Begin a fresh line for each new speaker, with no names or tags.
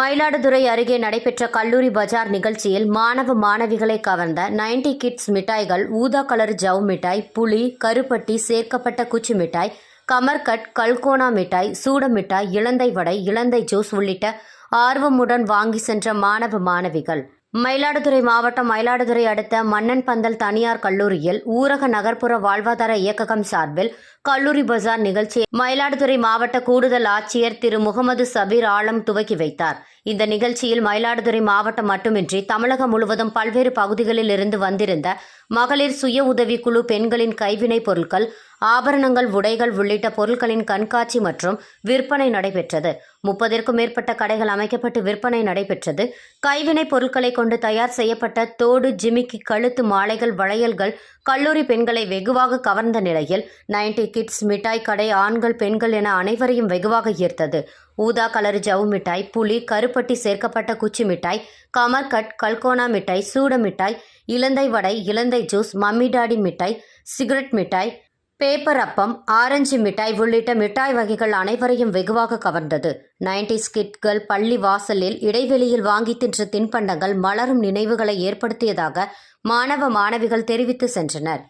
மயிலாடுதுறை அருகே நடைபெற்ற கல்லூரி பஜார் நிகழ்ச்சியில் மாணவ மாணவிகளை கவர்ந்த 90 கிட்ஸ் மிட்டாய்கள் ஊதா கலர் ஜவ் மிட்டாய், புளி, கருப்பட்டி சேர்க்கப்பட்ட குச்சி மிட்டாய், கமர்கட், கல்கோனா மிட்டாய், சூட மிட்டாய், இலந்தை வடை, இலந்தை ஜூஸ் உள்ளிட்ட ஆர்வமுடன் வாங்கி சென்ற மாணவ மாணவிகள். மயிலாடுதுறை மாவட்டம் மயிலாடுதுறை அடுத்த மன்னன் பந்தல் தனியார் கல்லூரியில் ஊரக நகர்ப்புற வாழ்வாதார இயக்ககம் சார்பில் கல்லூரி பஜார் நிகழ்ச்சியை மயிலாடுதுறை மாவட்ட கூடுதல் ஆட்சியர் திரு முகமது சபீர் ஆலம் துவக்கி வைத்தார். இந்த நிகழ்ச்சியில் மயிலாடுதுறை மாவட்டம் மட்டுமின்றி தமிழகம் முழுவதும் பல்வேறு பகுதிகளில் இருந்து வந்திருந்த மகளிர் சுய உதவிக்குழு பெண்களின் கைவினைப் பொருட்கள், ஆபரணங்கள், உடைகள் உள்ளிட்ட பொருட்களின் கண்காட்சி மற்றும் விற்பனை நடைபெற்றது. 30ற்கும் மேற்பட்ட கடைகள் அமைக்கப்பட்டு விற்பனை நடைபெற்றது. கைவினைப் பொருட்களை கொண்டு தயார் செய்யப்பட்ட தோடு, ஜிமிக்கி, கழுத்து மாலைகள், வளையல்கள் கல்லூரி பெண்களை வெகுவாக கவர்ந்த நிலையில் 90 கிட்ஸ் மிட்டாய் கடை ஆண்கள், பெண்கள் என அனைவரையும் வெகுவாக ஈர்த்தது. ஊதா கலர் ஜவு மிட்டாய், புளி, கருப்பட்டி சேர்க்கப்பட்ட குச்சி மிட்டாய், கமர்கட், கல்கோனா மிட்டாய், சூட மிட்டாய், இலந்தை வடை, இலந்தை ஜூஸ், மம்மி டாடி மிட்டாய், சிகரெட் மிட்டாய், பேப்பர் அப்பம், ஆரஞ்சு மிட்டாய் உள்ளிட்ட மிட்டாய் வகைகள் அனைவரையும் வெகுவாக கவர்ந்தது. 90s கிட்கள் பள்ளி வாசலில் இடைவெளியில் வாங்கி தின்ற தின்பண்டங்கள் மலரும் நினைவுகளை ஏற்படுத்தியதாக மாணவ மாணவிகள் தெரிவித்து சென்றனர்.